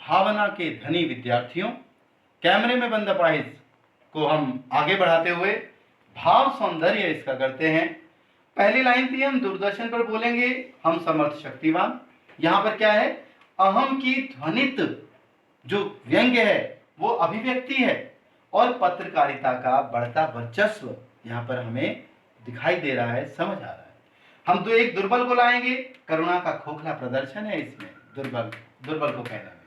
भावना के धनी विद्यार्थियों, कैमरे में बंद अपाहिज को हम आगे बढ़ाते हुए भाव सौंदर्य इसका करते हैं। पहली लाइन थी, हम दूरदर्शन पर बोलेंगे हम समर्थ शक्तिवान। यहां पर क्या है, अहम की ध्वनित जो व्यंग्य है वो अभिव्यक्ति है और पत्रकारिता का बढ़ता वर्चस्व यहां पर हमें दिखाई दे रहा है, समझ आ रहा है। हम तो एक दुर्बल को लाएंगे, करुणा का खोखला प्रदर्शन है इसमें, दुर्बल को कहने में।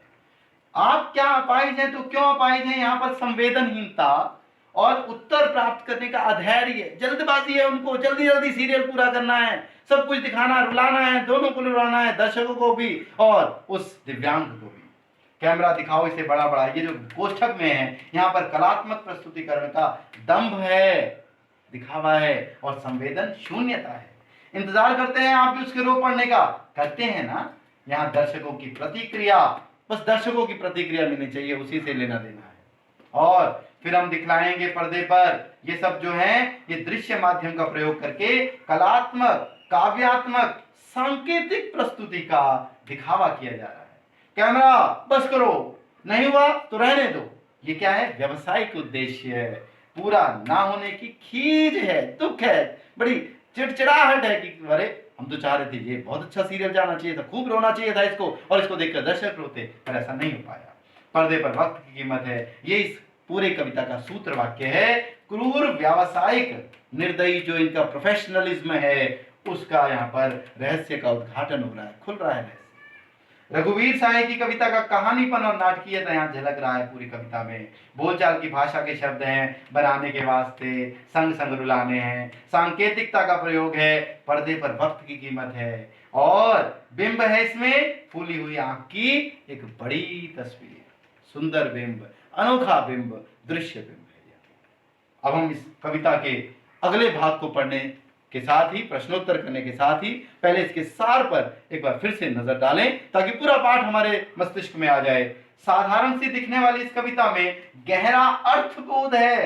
आप क्या अपाहिज हैं, तो क्यों अपाहिज हैं, यहाँ पर संवेदनहीनता और उत्तर प्राप्त करने का अधैर्य, जल्दबाजी है, उनको जल्दी जल्दी सीरियल पूरा करना है, सब कुछ दिखाना, रुलाना है, दोनों को रुलाना है, दर्शकों को भी और उस दिव्यांग को भी। कैमरा दिखाओ इसे बड़ा बड़ा, ये जो कोष्ठक में है यहाँ पर कलात्मक प्रस्तुतिकरण का दंभ है, दिखावा है और संवेदन शून्यता है। इंतजार करते हैं आप भी उसके रो पढ़ने का, करते हैं ना। यहाँ दर्शकों की प्रतिक्रिया, बस दर्शकों की प्रतिक्रिया लेनी चाहिए, उसी से लेना देना है। और फिर हम दिखलाएंगे पर्दे पर ये सब जो है, ये दृश्य माध्यम का प्रयोग करके कलात्मक, काव्यात्मक, सांकेतिक प्रस्तुति का दिखावा किया जा रहा है। कैमरा बस करो, नहीं हुआ तो रहने दो, ये क्या है, व्यवसायिक उद्देश्य है, पूरा ना होने की खीज है, दुख है, बड़ी चिड़चिड़ाहट है कि अरे हम तो चाह रहे थे ये बहुत अच्छा सीरियल जाना चाहिए था, खूब रोना चाहिए था इसको, और इसको देखकर दर्शक रोते, पर ऐसा नहीं हो पाया। पर्दे पर वक्त की कीमत है, ये इस पूरे कविता का सूत्र वाक्य है। क्रूर व्यावसायिक निर्दयी जो इनका प्रोफेशनलिज्म है, उसका यहाँ पर रहस्य का उद्घाटन हो रहा है, खुल रहा है रहस्य। रघुवीर साय की कविता का कहानीपन और नाटकीयता यहाँ झलक रहा है पूरी कविता में। बोलचाल की भाषा के शब्द हैं, बनाने के वास्ते, संग संग रुलाने हैं, सांकेतिकता का प्रयोग है, पर्दे पर वक्त की कीमत है, और बिंब है इसमें, फूली हुई आंख की एक बड़ी तस्वीर, सुंदर बिंब, अनोखा बिंब, दृश्य बिंब है। अब हम इस कविता के अगले भाग को पढ़ने के साथ ही, प्रश्नोत्तर करने के साथ ही, पहले इसके सार पर एक बार फिर से नजर डालें ताकि पूरा पाठ हमारे मस्तिष्क में आ जाए। साधारण सी दिखने वाली इस कविता में गहरा अर्थबोध है।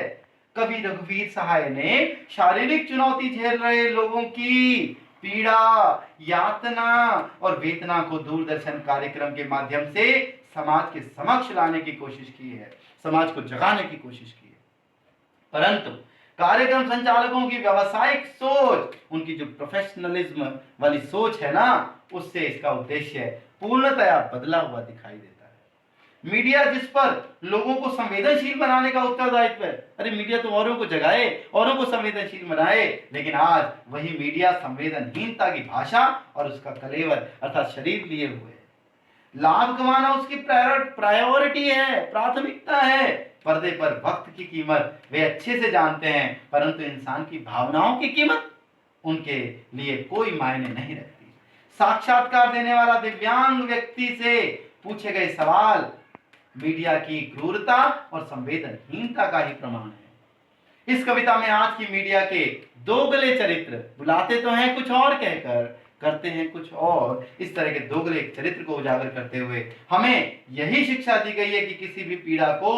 कवि रघुवीर सहाय ने शारीरिक चुनौती झेल रहे लोगों की पीड़ा, यातना और वेदना को दूरदर्शन कार्यक्रम के माध्यम से समाज के समक्ष लाने की कोशिश की है, समाज को जगाने की कोशिश की है। परंतु कार्यक्रम संचालकों की व्यावसायिक सोच, उनकी जो प्रोफेशनलिज्म वाली सोच है ना, उससे इसका उद्देश्य पूर्णतया बदला हुआ दिखाई देता है। मीडिया जिस पर लोगों को संवेदनशील बनाने का उत्तरदायित्व है, अरे मीडिया तो औरों को जगाए, औरों को संवेदनशील बनाए, लेकिन आज वही मीडिया संवेदनहीनता की भाषा और उसका कलेवर अर्थात शरीर लिए हुए है। लाभ कमाना उसकी प्रायोरिटी है, प्राथमिकता है। पर्दे पर वक्त की कीमत वे अच्छे से जानते हैं, परंतु इंसान की भावनाओं की कीमत उनके लिए कोई मायने नहीं रखती। साक्षात्कार देने वाला दिव्यांग व्यक्ति से पूछे गए सवाल मीडिया की क्रूरता और संवेदनहीनता का ही प्रमाण है। इस कविता में आज की मीडिया के दोगले चरित्र, बुलाते तो हैं कुछ और कहकर, करते हैं कुछ और, इस तरह के दोगले चरित्र को उजागर करते हुए हमें यही शिक्षा दी गई है कि किसी भी पीड़ा को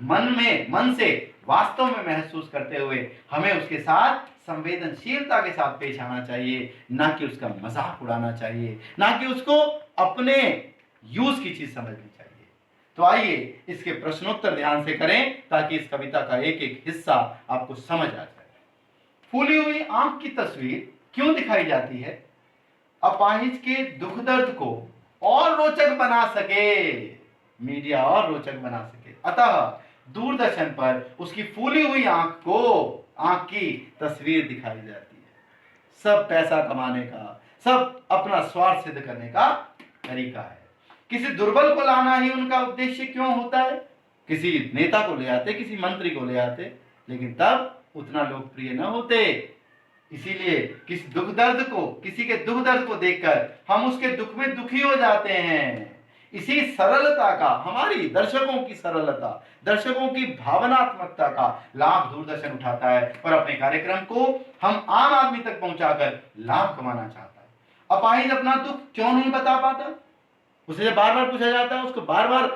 मन से वास्तव में महसूस करते हुए हमें उसके साथ संवेदनशीलता के साथ पेश आना चाहिए, ना कि उसका मजाक उड़ाना चाहिए, ना कि उसको अपने यूज की चीज समझनी चाहिए। तो आइए इसके प्रश्नोत्तर ध्यान से करें ताकि इस कविता का एक एक हिस्सा आपको समझ आ जाए। फूली हुई आंख की तस्वीर क्यों दिखाई जाती है? अपाहिज के दुख दर्द को और रोचक बना सके, मीडिया और रोचक बना सके, अतः दूरदर्शन पर उसकी फूली हुई आंख की तस्वीर दिखाई जाती है। सब पैसा कमाने का, सब अपना स्वार्थ सिद्ध करने का तरीका है। किसी दुर्बल को लाना ही उनका उद्देश्य क्यों होता है? किसी नेता को ले आते, किसी मंत्री को ले आते, लेकिन तब उतना लोकप्रिय न होते। इसीलिए किसी के दुख दर्द को देखकर हम उसके दुख में दुखी हो जाते हैं। इसी सरलता का, हमारी दर्शकों की सरलता, दर्शकों की भावनात्मकता का लाभ दूरदर्शन उठाता है और अपने कार्यक्रम को हम आम आदमी तक पहुंचाकर लाभ कमाना चाहता है। अपाहिज अपना दुख क्यों नहीं बता पाता? उसे बार बार पूछा जाता है, उसको बार बार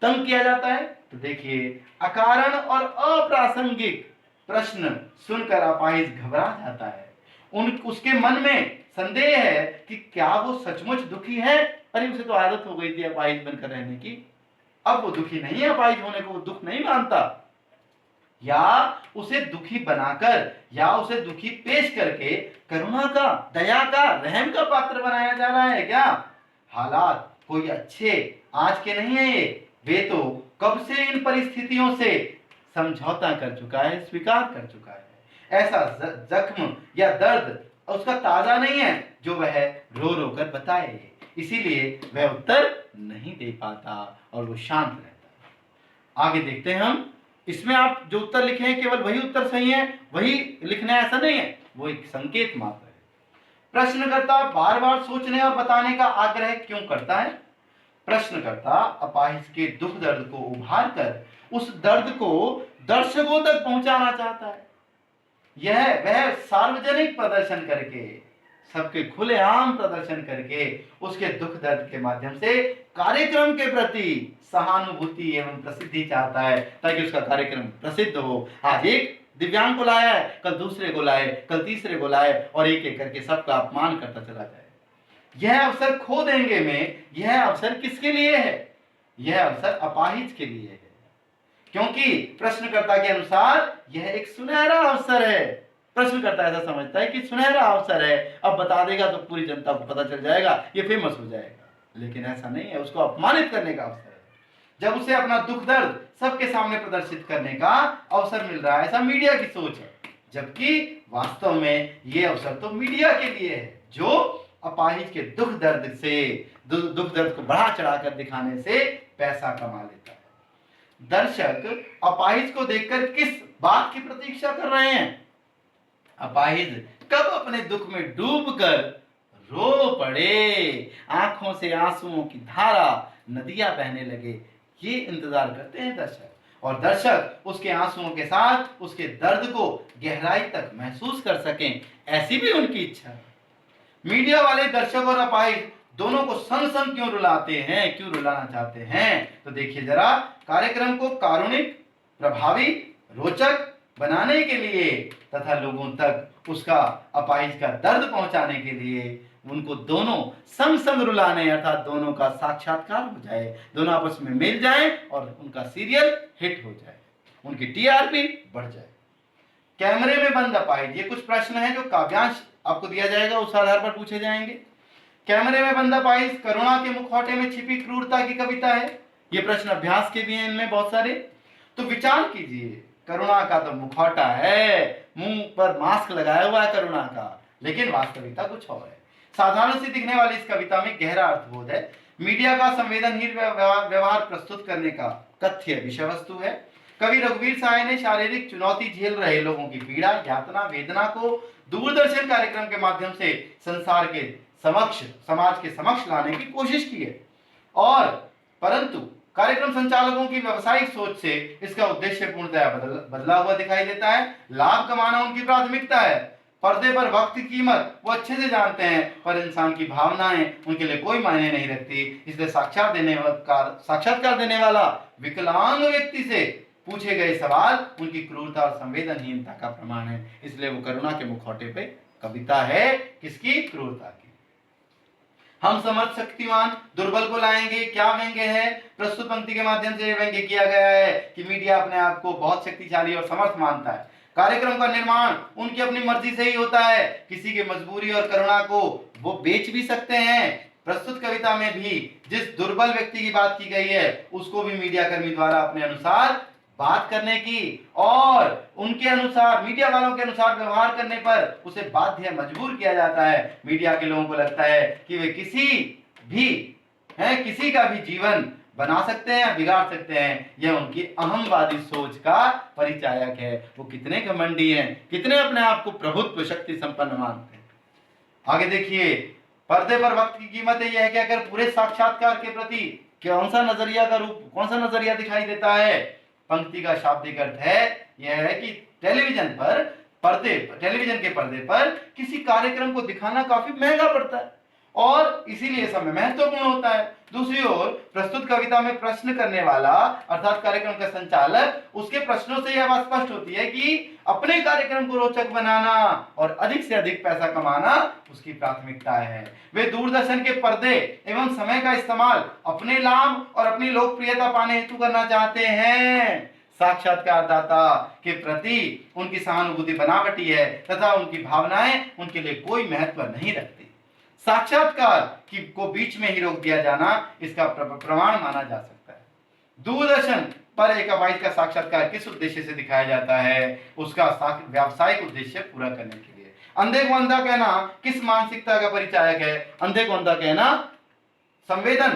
तंग किया जाता है। तो देखिए, अकारण और अप्रासंगिक प्रश्न सुनकर अपाहिज घबरा जाता है। उसके मन में संदेह है कि क्या वो सचमुच दुखी है अरे उसे तो आदत हो गई थी अपाहिज बनकर रहने की, अब वो दुखी नहीं है अपाहिज होने को, वो दुख नहीं मानता। या उसे दुखी बनाकर या उसे दुखी पेश करके करुणा का, दया का, रहम का पात्र बनाया जा रहा है क्या? हालात कोई अच्छे आज के नहीं है, ये वे तो कब से इन परिस्थितियों से समझौता कर चुका है, स्वीकार कर चुका है। ऐसा जख्म या दर्द उसका ताजा नहीं है जो वह रो रो कर बताए, इसीलिए वह उत्तर नहीं दे पाता और वो शांत रहता है। आगे देखते हैं हम। इसमें आप जो उत्तर लिखे हैं केवल वही उत्तर सही है, वही लिखना है ऐसा नहीं है, वो एक संकेत मात्र है। प्रश्नकर्ता बार बार सोचने और बताने का आग्रह क्यों करता है? प्रश्नकर्ता अपाहिज के दुख दर्द को उभार कर उस दर्द को दर्शकों तक पहुंचाना चाहता है। यह वह सार्वजनिक प्रदर्शन करके, सबके खुलेआम प्रदर्शन करके उसके दुख दर्द के माध्यम से कार्यक्रम के प्रति सहानुभूति एवं प्रसिद्धि चाहता है, ताकि उसका कार्यक्रम प्रसिद्ध हो। आज एक दिव्यांग को लाया है, कल दूसरे को लाए, कल तीसरे को लाए, और एक एक करके सबका अपमान करता चला जाए। यह अवसर खो देंगे में यह अवसर किसके लिए है? यह अवसर अपाहिज के लिए है, क्योंकि प्रश्नकर्ता के अनुसार यह एक सुनहरा अवसर है। प्रश्नकर्ता ऐसा समझता है कि सुनहरा अवसर है, अब बता देगा तो पूरी जनता को पता चल जाएगा, ये फेमस हो जाएगा। लेकिन ऐसा नहीं है, उसको अपमानित करने का अवसर है। जब उसे अपना दुख दर्द सबके सामने प्रदर्शित करने का अवसर मिल रहा है, ऐसा मीडिया की सोच है, जबकि वास्तव में यह अवसर तो मीडिया के लिए है, जो अपाहिज के दुख दर्द को बढ़ा चढ़ाकर दिखाने से पैसा कमा लेता है। दर्शक अपाहिज को देखकर किस बात की प्रतीक्षा कर रहे हैं? अपाहिज कब अपने दुख में डूबकर रो पड़े, आंखों से आंसुओं की धारा नदियां बहने लगे, ये इंतजार करते हैं दर्शक। और दर्शक उसके आंसुओं के साथ उसके दर्द को गहराई तक महसूस कर सकें, ऐसी भी उनकी इच्छा है। मीडिया वाले दर्शक और अपाहिज दोनों को संग संग क्यों रुलाते हैं, क्यों रुलाना चाहते हैं? तो देखिए जरा, कार्यक्रम को कारुणिक, प्रभावी, रोचक बनाने के लिए तथा लोगों तक उसका अपाहिज का दर्द पहुंचाने के लिए उनको दोनों संग संग रुलाने, अर्थात दोनों का साक्षात्कार हो जाए, दोनों आपस में मिल जाएं और उनका सीरियल हिट हो जाए, उनकी टीआरपी बढ़ जाए। कैमरे में बंद अपाहिज, ये कुछ प्रश्न है जो काव्यांश आपको दिया जाएगा, उस आधार पर पूछे जाएंगे। कैमरे में बंद अपाहिज करुणा के मुखौटे में छिपी क्रूरता की कविता है। ये प्रश्न अभ्यास के भी हैं इनमें बहुत सारे। तो विचार कीजिए, करुणा का तो मुखौटा है, मुंह पर मास्क लगाया हुआ है करुणा का, लेकिन वास्तविकता कुछ और है। साधारण सी दिखने वाली इस कविता में गहरा अर्थबोध है। मीडिया का संवेदनहीन व्यवहार प्रस्तुत करने का कथ्य विषय वस्तु है। कवि रघुवीर साय ने शारीरिक चुनौती झेल रहे लोगों की पीड़ा, यातना, वेदना को दूरदर्शन कार्यक्रम के माध्यम से संसार के समक्ष, समाज के समक्ष लाने की कोशिश की है, और परंतु कार्यक्रम संचालकों की व्यवसायिक सोच से इसका उद्देश्य पूर्णतया बदला हुआ दिखाई देता है। लाभ कमाना उनकी प्राथमिकता है। पर्दे पर वक्त की कीमत वो अच्छे से जानते हैं, पर इंसान की भावनाएं उनके लिए कोई मायने नहीं रखती। इसलिए साक्षात्कार देने वाला विकलांग व्यक्ति से पूछे गए सवाल उनकी क्रूरता और संवेदनहीनता का प्रमाण है। इसलिए वो करुणा के मुखौटे पे कविता है, किसकी? क्रूरता की। हम समर्थ शक्तिमान दुर्बल को लाएंगे, क्या व्यंग्य है? प्रस्तुत पंक्ति के माध्यम से व्यंग्य किया गया है कि मीडिया अपने आप को बहुत शक्तिशाली और समर्थ मानता है। कार्यक्रम का निर्माण उनकी अपनी मर्जी से ही होता है, किसी की मजबूरी और करुणा को वो बेच भी सकते हैं। प्रस्तुत कविता में भी जिस दुर्बल व्यक्ति की बात की गई है, उसको भी मीडिया कर्मी द्वारा अपने अनुसार बात करने की और उनके अनुसार, मीडिया वालों के अनुसार व्यवहार करने पर उसे बाध्य, मजबूर किया जाता है। मीडिया के लोगों को लगता है कि वे किसी का भी जीवन बना सकते हैं, बिगाड़ सकते हैं। यह उनकी अहमवादी सोच का परिचायक है। वो कितने घमंडी हैं, कितने अपने आप को प्रभुत्व शक्ति संपन्न मानते हैं। आगे देखिए, पर्दे पर वक्त की कीमत है, यह कहकर पूरे साक्षात्कार के प्रति कौन सा नजरिया दिखाई देता है? पंक्ति का शाब्दिक अर्थ है यह है कि टेलीविजन के पर्दे पर किसी कार्यक्रम को दिखाना काफी महंगा पड़ता है, और इसीलिए समय महत्वपूर्ण होता है। दूसरी ओर प्रस्तुत कविता में प्रश्न करने वाला अर्थात कार्यक्रम का संचालक, उसके प्रश्नों से यह बात स्पष्ट होती है कि अपने कार्यक्रम को रोचक बनाना और अधिक से अधिक पैसा कमाना उसकी प्राथमिकता है। वे दूरदर्शन के पर्दे एवं समय का इस्तेमाल अपने लाभ और अपनी लोकप्रियता पाने हेतु करना चाहते हैं। साक्षात्कारदाता के प्रति उनकी सहानुभूति बनावटी है तथा उनकी भावनाएं उनके लिए कोई महत्व नहीं रखती। साक्षात्कार को बीच में ही रोक दिया जाना इसका प्रमाण माना जा सकता है। दूरदर्शन पर एक अवाइज का साक्षात्कार किस उद्देश्य से दिखाया जाता है? उसका व्यावसायिक उद्देश्य पूरा करने के लिए। अंधे को अंधा कहना किस मानसिकता का परिचायक है? अंधे को अंधा कहना संवेदन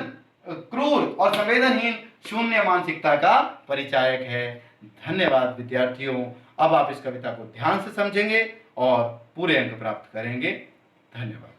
क्रूर और संवेदनहीन शून्य मानसिकता का परिचायक है। धन्यवाद विद्यार्थियों। अब आप इस कविता को ध्यान से समझेंगे और पूरे अंक प्राप्त करेंगे। धन्यवाद।